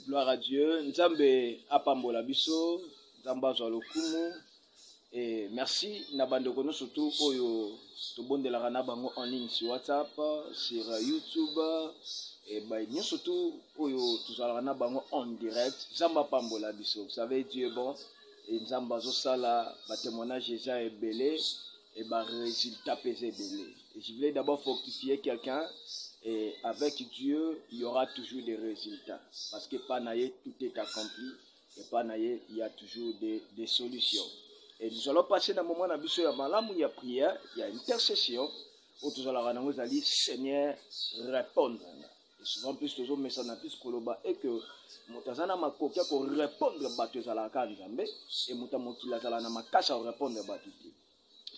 Gloire à Dieu. Nzambe apambola biso, Nzamba zwa lokumu. Et merci nabande kono surtout oyo to bondelaka na bango en ligne sur WhatsApp, sur YouTube et bah bien surtout oyo tozalaka na bango en direct. Nzamba apambola biso. Vous savez Dieu est bon et Nzamba zo sala ba témoignage déjà est belé et bah résultat pesé belé. Et je voulais d'abord fortifier quelqu'un. Et avec Dieu, il y aura toujours des résultats. Parce que pas naïe, tout est accompli. Et pas naïe, il y a toujours des solutions. Et nous allons passer dans le moment où il y a prière, il y a intercession. Où nous allons dire, Seigneur, répondre. Et souvent, plus nous avons ça dans plus koloba et que mutazana makokia pour répondre à la kanzambe et mutamokila zalana makasha répondre batiti.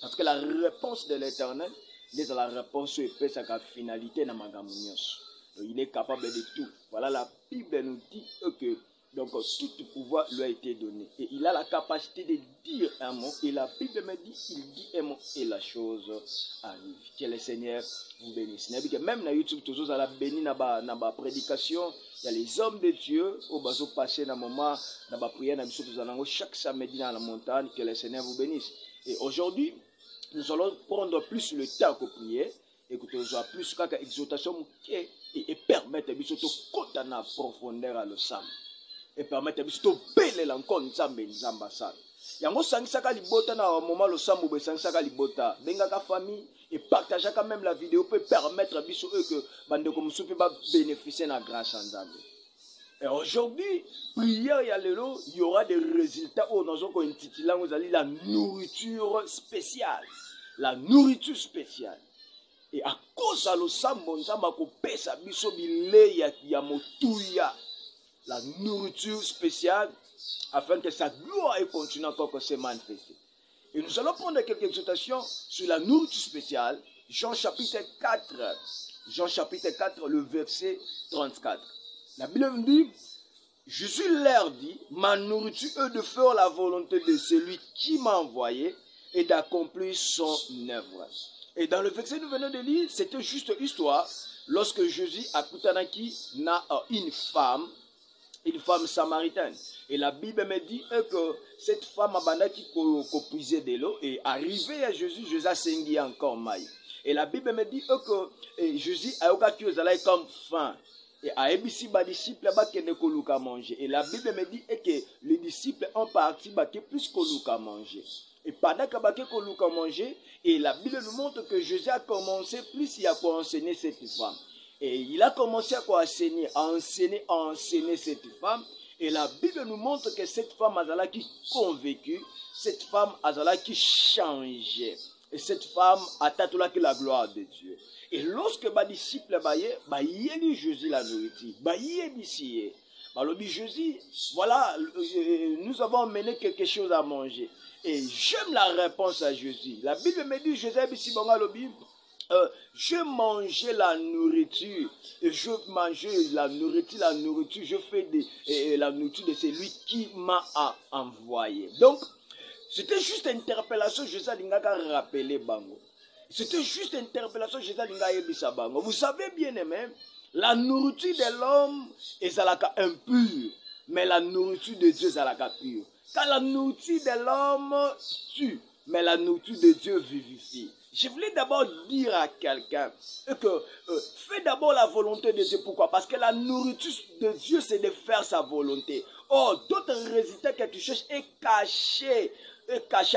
Parce que la réponse de l'Éternel, il est la réponse et sa finalité dans magambo nyonso. Il est capable de tout. Voilà, la Bible nous dit que donc tout pouvoir lui a été donné et il a la capacité de dire un mot et la Bible me dit il dit un mot et la chose arrive. Que le Seigneur vous bénisse. Même dans YouTube toujours à la béni na ba prédication, il y a les hommes de Dieu au baso passer dans moment dans ba prière na biso tous chaque samedi dans la montagne. Que le Seigneur vous bénisse. Et aujourd'hui nous allons prendre plus le temps pour prier et que nous allons plus exhortation et permettre de côté en profondeur à le sang et permettre de belle l'encore nzamba ça. Yango sangisaka libota na moment le sang bo sangisaka libota bengaka famille et partager quand même la vidéo peut permettre biso que bande comme soupe ba bénéficier na grâce en Nzambe. Et aujourd'hui, prière y a lelo, il y aura des résultats où nous avons intitulé la nourriture spéciale. La nourriture spéciale. Et à cause de l'osambo, nous avons pesa biso bile ya motuya. La nourriture spéciale afin que sa gloire continue encore à se manifester. Et nous allons prendre quelques exhortations sur la nourriture spéciale. Jean chapitre 4. Jean chapitre 4, le verset 34. La Bible me dit, Jésus leur dit, ma nourriture est de faire la volonté de celui qui m'a envoyé et d'accomplir son œuvre. Et dans le verset que nous venons de lire, c'était juste histoire, lorsque Jésus a Kutanaki na une femme samaritaine. Et la Bible me dit que cette femme a bandaki ko puiser de l'eau et arrivé à Jésus, Jésus a sengi encore maï. Et la Bible me dit que Jésus a eu comme faim. Et à Ebisi, les disciples ne manger. Et la Bible me dit que les disciples ont parti plus que manger. Et pendant qu'ils manger, et la Bible nous montre que Jésus a commencé plus il a quoi enseigner cette femme. Et il a commencé à quoi enseigner cette femme. Et la Bible nous montre que cette femme a qui convaincue, cette femme a qui changé. Et cette femme a tatoué la gloire de Dieu. Et lorsque les disciples yeli Jésus la nourriture, yeli Jésus, voilà, nous avons mené quelque chose à manger. Et j'aime la réponse à Jésus. La Bible me dit, Jésus je mangeais la nourriture, et je mangeais la nourriture, je fais la nourriture de celui qui m'a envoyé. Donc, c'était juste une interpellation, Jésus a rappelé Bango. C'était juste une interpellation, Jésus a Bango. Vous savez bien aimé, la nourriture de l'homme est impure, mais la nourriture de Dieu est pure. Car la nourriture de l'homme tue, mais la nourriture de Dieu vivifie. Je voulais d'abord dire à quelqu'un que fais d'abord la volonté de Dieu. Pourquoi? Parce que la nourriture de Dieu, c'est de faire sa volonté. Or, d'autres résultats que tu cherches est caché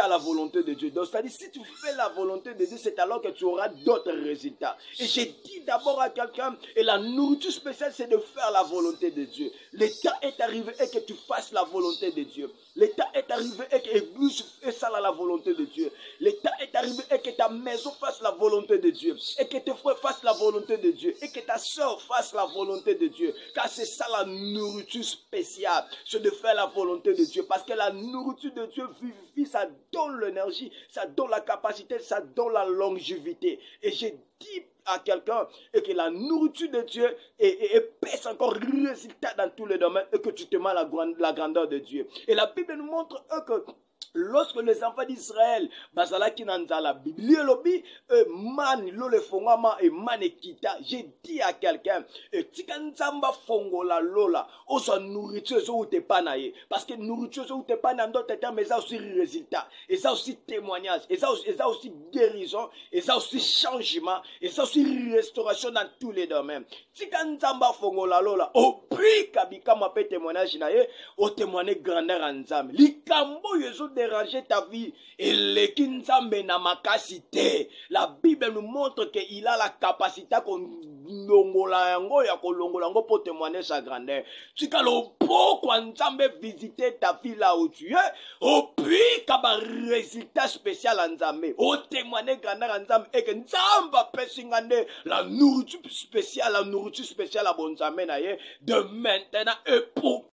à la volonté de Dieu. Donc, c'est-à-dire, si tu fais la volonté de Dieu, c'est alors que tu auras d'autres résultats. Et j'ai dit d'abord à quelqu'un, et la nourriture spéciale, c'est de faire la volonté de Dieu. Le temps est arrivé et que tu fasses la volonté de Dieu. Le temps est arrivé et que l'église fasse la volonté de Dieu. Le temps est arrivé et que ta maison fasse la volonté de Dieu. Et que tes frères fassent la volonté de Dieu. Et que ta soeur fasse la volonté de Dieu. Car c'est ça la nourriture spéciale. C'est de faire la volonté de Dieu. Parce que la nourriture de Dieu vivifie, ça donne l'énergie, ça donne la capacité, ça donne la longévité. Et j'ai dit à quelqu'un que la nourriture de Dieu pèse encore résultat dans tous les domaines et que tu te mets la grandeur de Dieu. Et la Bible nous montre que Lorsque les enfants d'Israël, bazalaki dans la Bible, man lo le fongama et man ekita, j'ai dit à quelqu'un, tika nzamba fongola lola, oso nourriture so ou te panaye, parce que nourriture so ou te panaye, en d'autres termes, mais ça aussi résultat, et ça aussi témoignage, et ça aussi guérison, et ça aussi changement, et ça aussi restauration dans tous les domaines. Tika nzamba fongola lola, au prix kabika ma pe témoignage naye, au témoigner grandeur en likambo yezo déranger ta vie et le kinzambe na makasité. La Bible nous montre qu'il a la capacité qu'on longola yango ya kolongola yango pour témoigner sa grandeur. Tu as le pourquoi nzambe visiter ta vie là où tu es au puis kaba résultat spécial en nzambe au témoigner grandeur en nzambe et que nzamba pesingande la nourriture spéciale à bon nzambe na ye de maintenant et pour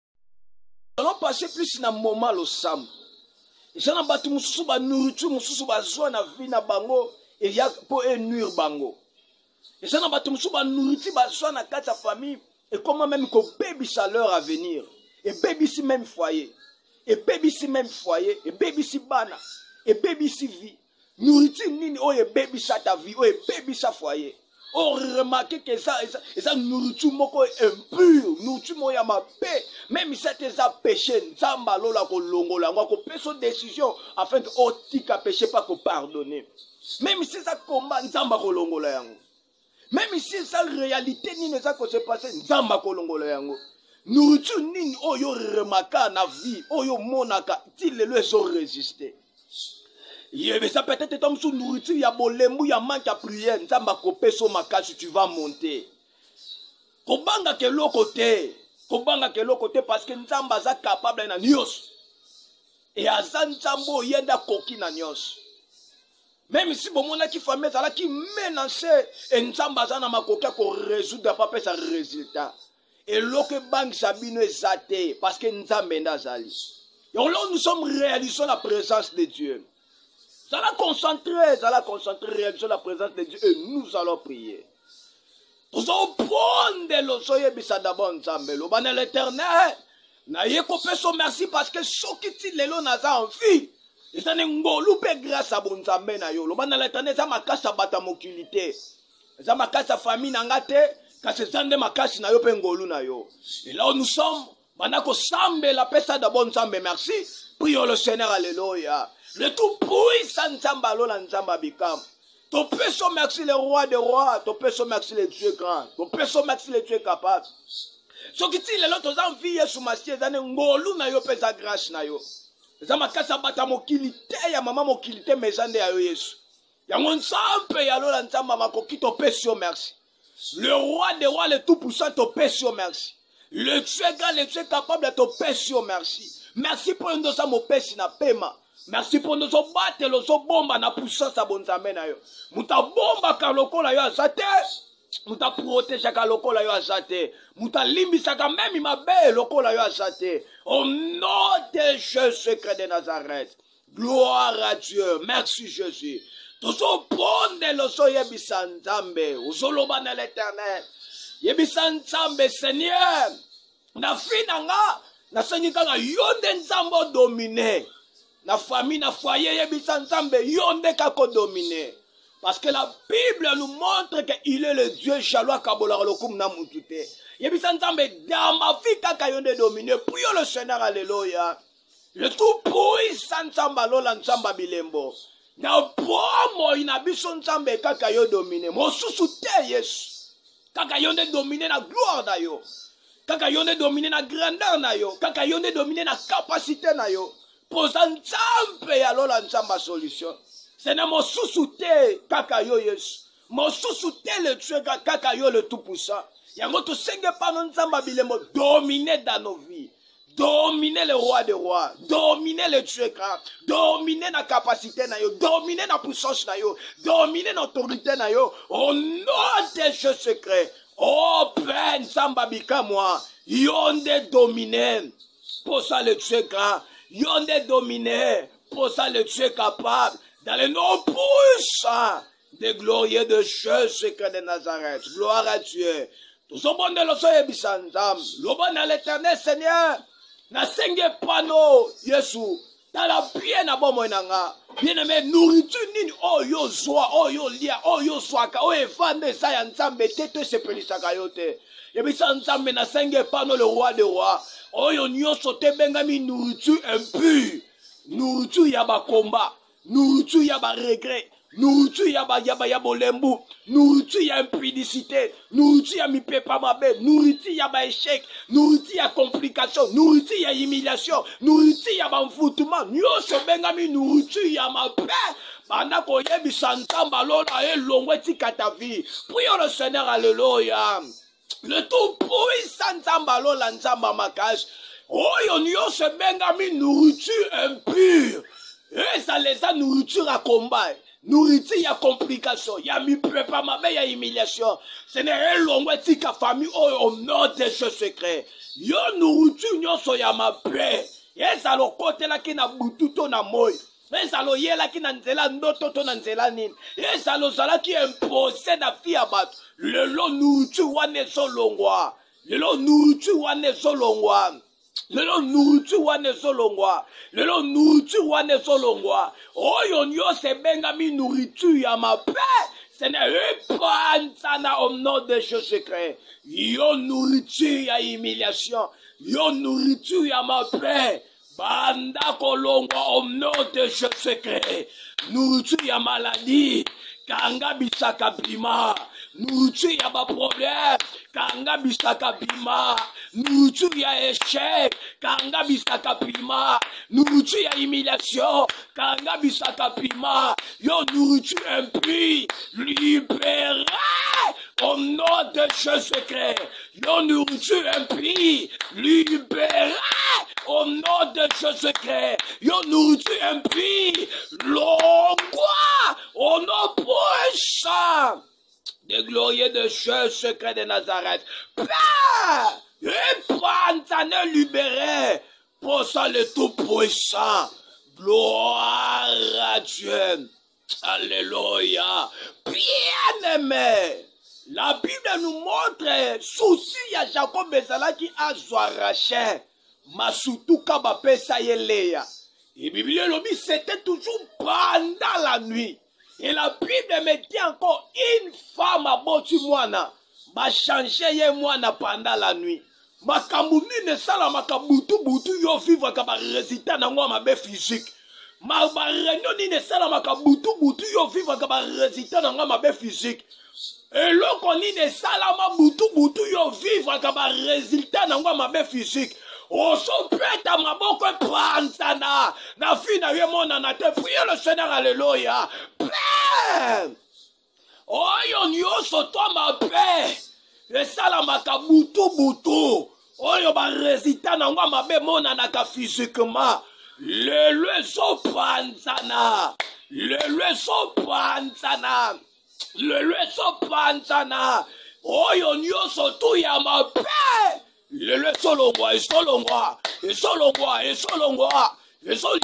nous allons passer plus dans moment le sam. Et na batu mususu ba nourriture mususu ba zo na vie na bango et ya pour nuire bango. Et na batu mususu ba nourriture ba zo na kati ya famille et comment même que baby sa leur à venir et baby si même foyer et baby si même foyer et baby si bana et baby si vie nourriture nini o et baby sa ta vie o et baby sa foyer. On remarque que ça nourriture moko impure, nourriture moya ma paix, même si c'est ça péché, ça mbalola ko longola, ko peso décision afin que otika péché pas ko pardonner. Même si ça combat nzamba ko longola yango. Même si ça réalité ni ne ça ko se passer nzamba ko longola yango. Nourriture nini oyo remarka na vie, oyo monaka, ti le so résister. Ça peut être comme sous nourriture, il y a bolemou, il y a manque à prière. Nzamba kopé so makasi, tu vas monter. Kobanga ke l'autre côté parce que nzamba za capable na nyos. Et aza nzambo yenda koki na nyos. Même si bon mona ki famille ça là qui menace et nzamba za na makoka ko résoudre pas sa résultat. Et l'autre banque sabino ezate parce que nzambe ndazali. Et là nous sommes réalisant la présence de Dieu. Ça l'a concentré, réaliser la présence de Dieu et nous allons prier. Nous allons prendre le soye d'abord ensemble. Le ban l'éternel. Na yekopé son merci parce que ce qui dit les lots naza en vie. Et ça n'est ngolupe grâce à bon zambe na yo. Le ban l'éternel ça makasa bata mokilité. Ça makasa famille nangate. Quand c'est ça de makasi na yo pe ngolu na yo. Et là où nous sommes, banako sambe la paix ça d'abord ensemble merci. Prions le Seigneur, alléluia. Le tout puissant Nzamba lola Nzamba bikam. Ton père son merci le roi des rois. Ton père son merci le Dieu grand. Ton père son merci le Dieu capable. Ce qui dit les autres envies sous ma siège d'année ngolu na yo pesa grâce na yo. Zama kasa bata mokilité ya mama mokilité mezande ya yo Yesu. Ya ngonsampe ya lola Nzamba makoki ton père son merci. Le roi des rois le tout puissant ton père son merci. Le Dieu grand le Dieu capable ton père son merci. Merci pour nous ça mon père na pema. Merci pour nous battre le bomba na puissance à bon zambe na yo. Muta bomba ka lokola yo azate. Muta protéger ka lokola yo azate. Muta limbisa ka même mabe lokola yo azate. Au nom de Jésus de Nazareth. Gloire à Dieu. Merci Jésus. Tozo bonde lo so yebisa nzambe. Uzoloba na l'éternel. Yebisa nzambe Seigneur. Na finanga na sanyika nga yonde nzambo dominer. Na famille, na foyer, yebisa nzambe, yonde kako dominer. Parce que la Bible nous montre qu'il est le Dieu jaloux kabola lokum na mutute. Yebisa nzambe, dans ma vie kaka yonde dominer. Prions le Seigneur, alléluia. Le tout puissant nzamba lola nzamba bilembo. Na promo inabiso nzambe kaka yo dominer. Mo susu te Yesu. Kaka yonde dominer na gloire na yo. Kaka yonde dominer na grandeur na yo. Kaka yonde dominer na capacité na yo. Posa nzambe ya lola nzamba solution. C'est na mo susute kaka yo Yesu. Mo susute le Dieu kaka yo le tout puissant. Yango to senge pa no nzamba bilembo dominer dans nos vies. Dominer le roi des rois, dominer le Dieu grand, dominer la capacité na yo, dominer la puissance na yo, dominer l'autorité na yo. Au nom de Jésus secret. Oh Père nzamba bika moi, yonde dominer. Pour ça le Dieu grand. Yonde dominé, pour ça le Dieu capable, dans le nom puissant de glorieux de Jésus de Nazareth. Gloire à Dieu. Tout ce monde de l'osoye bisandam, l'obon à l'éternel Seigneur, na senge pano, Yesu, tala bien na bomo nanga bien aimé nourriture nini oyo zwa oyo lia oyo zwaka oyo evande sa ya nzambe te to sepelisaka yo te yebisa nzambe na senge pano le roi des rois oyo nyonso te bengami nourriture impure nourriture ya bakomba nourriture ya baregret nourriture ya bolembu nourriture ya impudicité nourriture ya mipepa mabe nourriture ya baéchec nourriture ya complication nourriture ya humiliation nourriture ya bamfutuma nyonso bengami nourriture ya mabe banda koyebisa nzambe alola elongo etika ta vie prions le Seigneur alléluia le tout puissant nzambe alola nzambe makasi oyo nyonso bengami nourriture impure ezaleza nourriture à combat nourriture ya complication ya mipepa mabe ya humiliation ce n'est elongo etika famille oyo au nom des jeux secrets yo nourriture nyonso ya mabe ezala okotelaki na butu to na moi ezala oyelaki na nzela ndoto to na nzela nini ezala ozalaki impose na vie ya bato lelo nourriture wana ezolongwa lelo nourriture wana ezolongwa lelo nourriture wana ezolongwa lelo nourriture wana ezolongwa oyo nyonso ebengami nourriture ya mabe ce n'est pas au nom des jeux secrets yo nourriture ya humiliation yo nourriture ya mabe banda kolongwa au nom des jeux secrets nourriture ya maladie kanga bisaka bima nourriture ya baproblème kanga bisaka bima nourriture ya échec kanga bisaka bima nourriture ya humiliation kanga bisaka bima yo nourriture impure libérée au nom de Dieu secret yo nourriture impure libérée au nom de Dieu secret yo nourriture impure longwa au nom puissant de glorieux de Dieu secret de Nazareth. Père, et prends-en libéré pour ça le tout-puissant. Gloire à Dieu. Alléluia. Bien-aimé, la Bible nous montre souci à Jacob Bezalaki à Rachel. Masutuka bapesa yeleya. Et Bible lobby c'était toujours pendant la nuit. Et la Bible me dit encore une femme à botu mwana. Ba changer ye mwana pendant la nuit. Makamuni ne sala makabutu butu yo vivre ka ba résultat na ngwa mabe physique. Ma ba réunion ni ne sala makabutu butu yo vivre ka ba résultat na ngwa mabe physique. Et loko ni ne sala ma butu butu yo vivre ka ba résultat na ngwa mabe physique. Oso peta maboko pransana na fina ye mona na te priez le Seigneur alléluia. Père oyo nyonso to mabe esala makabutu butu oyo ba résultat na ngwa mabe mona na ka physiquement le leso pransana oyo nyonso to ya mabe le solongwa,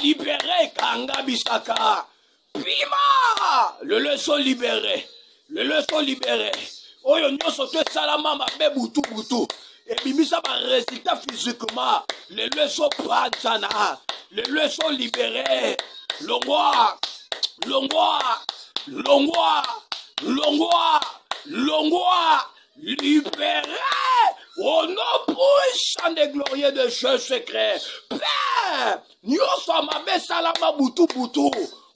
libéré, kanga bisaka. Prima, le son libéré, Oyo nyoso te salama mabe butu. Et bimisa ba résultat physiquement, le son pranzana, le son libéré. Longwa, libéré. Au nom puissant des glorieux de Dieu secret. Père, nyonso mabe salama butu.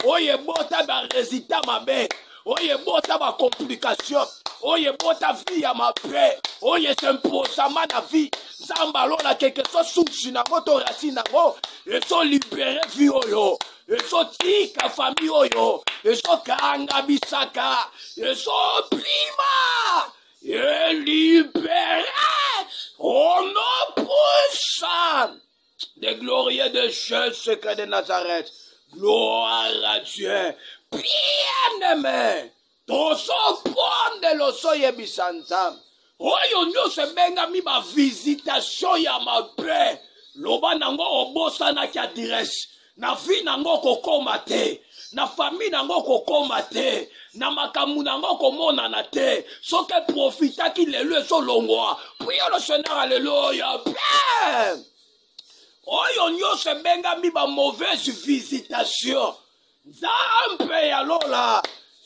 Oye bota ba résultat mabe. Oye bota ba complication. Oye bota vie ya mabe. Oye s'imposama na vie. Zamba lola quelque chose sous nango to racine nango. Et so libéré vie oyo. Et so tika famille oyo. Et so kanga bisaka. Et so prima. Et libéré au nom puissant des glorieux de Dieu secret de Nazareth. Gloire à Dieu. Bien-aimé, toso ponde loso yebisanza. Oyo nyose benga mi ba visitation ya mabe. Loba nango obosa na kia direct. Na fi nango kokoma te. Na famille nango kokoma te. Na makamu nango komona na te. Soke profita ki lelo so longwa. Prions le Seigneur, alléluia. Père. oyo nyonso ebengami ba mauvaise visitation nzambe ya lola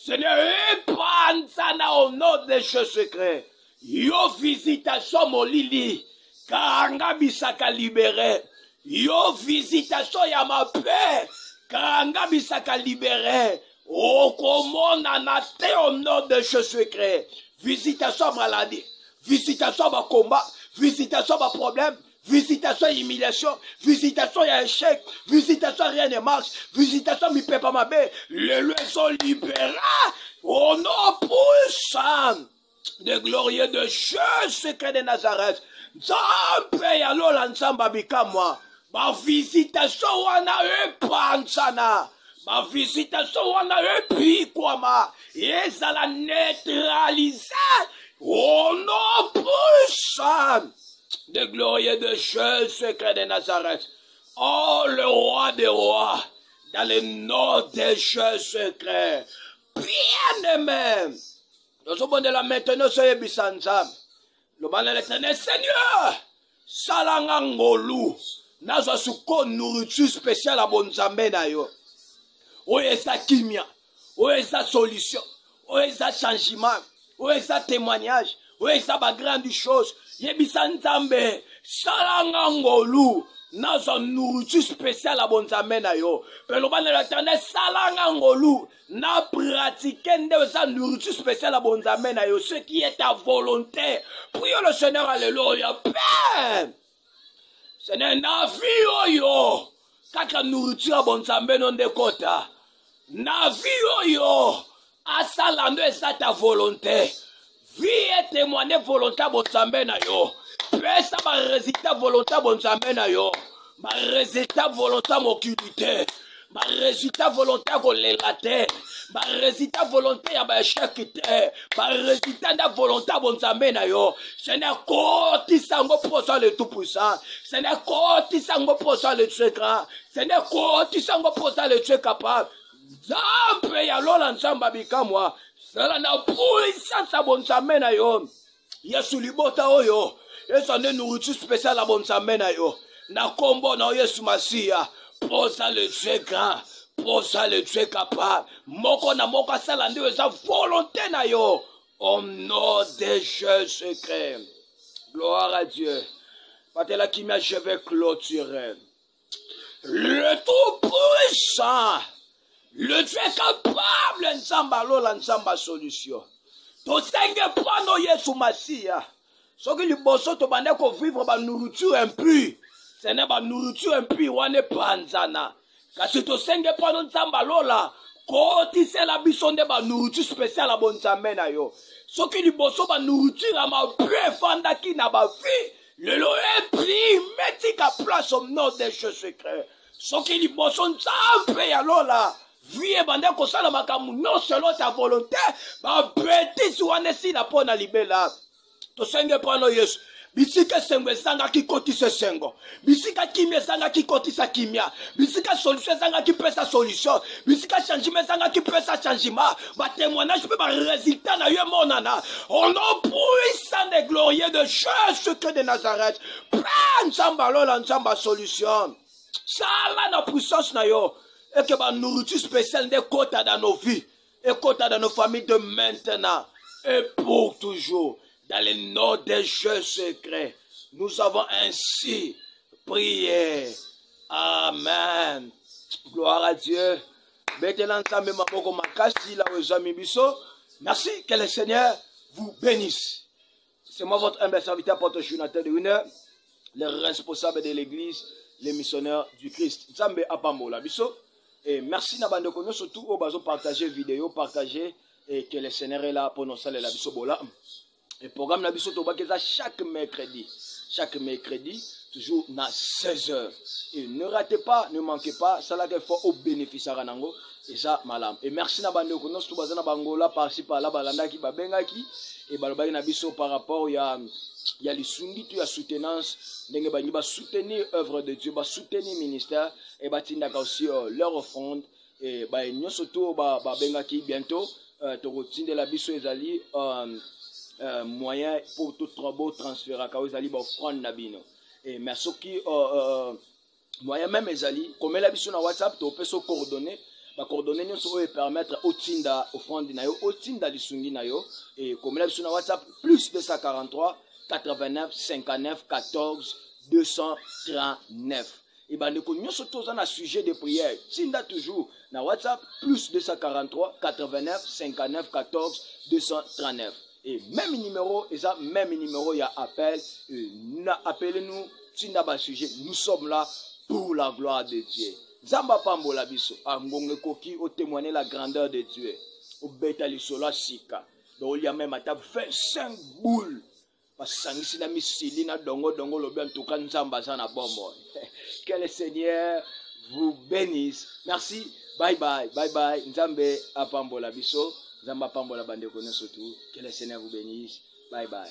ce n'est pas nzana au nom des choses secrets yo visitation molili karanga bisaka libéré yo visitation ya mabe karanga bisaka libéré okomona na te au nom des choses secrets visitation maladie visitation ba combat visitation ba problème visitation humiliation visitation ya échec visitation rien ne marche visitation mi peut pas mabe le leçon libéra au nom puissant de glorieux de Jésus secret de Nazareth nzambe ya lola nzamba bikamwa ba visitation wana epansana ma visitation wana epikwama ezala neutralisée au nom puissant de glorieux de Jésus secret de Nazareth. Oh le roi des rois, dans le nom de Jésus secret. Bien-aimé, nous sommes de la maintenant soyez bisanzam. Le ban de l'éternel Seigneur, salanga ngolu, nazo suko nourriture spéciale à bonzambe na yo. Oyo eza kimia, oyo eza solution, oyo eza changement, oyo eza témoignage, oyo eza ba grande chose. Yebisa nzambe salanga ngolu nazo nourriture spéciale à bonzambe na yo. Pelo ban de l'éternel salanga ngolu na pratiquer ndeoza nourriture spéciale à bonzambe na yo, ce qui est ta volonté. Prions le Seigneur, alléluia. Père, Seigneur na vie oyo kaka nourriture à bonzambe non de kota. Na vie oyo asala ndo esa ta volonté. Vie et témoigner volonté bonzambe na yo. Pesa ba résultat volonté bonzambe na yo. Ba résultat volonté moculité. Ba résultat volonté kolelate. Ba résultat volonté ya ba échec te. Ba résultat da volonté bonzambe na yo. Seigneur koti sango posa le tout puissant. Seigneur koti sango posa le Dieu grand. Seigneur koti sango posa le Dieu capable. Zampe ya lola nzamba bikamwa. Cela na puissance à bonzambe na yo. Yesu libota oyo. Yesu ane nourriture spéciale à bonzambe na yo. Na kombo na Yesu Masia. Posa le Dieu grand. Posa le Dieu capable. Moko na moko sala ndio sa volonté na yo. Au nom de Jésus secret. Gloire à Dieu. Patela kimia je vais clôturer. Le tout puissant. Le Dieu capable, nzamba lola nzamba solution. To senge prano Yesu Masia. Soki liboso to bande ko vivre ba nourriture impure. Ce n'est pas nourriture impure wane panzana. Kasi to senge prano nzamba lola. Koti se la bisonde ba nourriture spéciale a bonzambe na yo. Soki liboso ba nourriture ama peu fanda ki na ba vie. Le lo est pris metika place au nom des choses secrets. Soki liboso nzambe ya lola. Vie bande ko sala makamu non selon ta volonté ba bêtise wana si na pona libela to senge pano Yesu bisika sengo sanga ki kotisa sengo bisika kimia sanga ki kotisa kimia bisika solution sanga ki pesa solution bisika changement sanga ki pesa changement ba témoignage pe ba résultat na yo monana au nom puissant et glorieux de Jésus de Nazareth prends nzamba lola nzamba solution sala na puissance na yo. Et que ma nourriture spéciale des quotas dans nos vies, et quotas dans nos familles de maintenant, et pour toujours, dans le nom des jeux secrets. Nous avons ainsi prié. Amen. Gloire à Dieu. Merci, que le Seigneur vous bénisse. C'est moi votre humble serviteur, porte-journateur de 1 heure, le responsable de l'église, les missionnaires du Christ. Nzambe apambola biso. Et merci Nabandoko, nous surtout au bazo partager vidéo, partager et que le Seigneur est là pour nous saluer la biso bola. Et programme la biso toba chaque mercredi, toujours na 16h. Et ne ratez pas, ne manquez pas, ça là qu'il faut au bénéfice à Ranango et ça malam. Et merci Nabandoko, nous surtout bazana bangola par-ci par-là balanda qui babenga qui et balobaki na biso par rapport il y a les sundi tu as soutenance ndenge bangi ba soutenir œuvre de Dieu, ba soutenir ministère et ba tindaka aussi leur offrande et ba nyonso to ba bengaki bientôt to rotinde la biso ezali moyen pour tout travaux transfert ka ezali ba offrande na bino et merci qui moyen même ezali komela biso na WhatsApp to peso coordonnées ba coordonnées nyonso oyo permettre otinda offrande na yo otinda lisungi na yo et komela biso na WhatsApp plus 243 89 59 14 239 et bandeko nyonso toza na sujet de prière tinda toujours na WhatsApp plus 243 89 59 14 239 et même numéro il y a appel appelez-nous tinda ba sujet nous sommes là pour la gloire de Dieu. Zamba pambola biso angonge koki o témoigner la grandeur de Dieu. O beta lisola sika. Donc il y a même ata 25 boules. Pasangisi na misili na dongo lobi en tout cas nzamba za na bombo. Que le Seigneur vous bénisse. Merci. Bye bye. Bye bye. Nzambe apambola biso. Zamba pambola bande kono surtout. Que le Seigneur vous bénisse. Bye bye.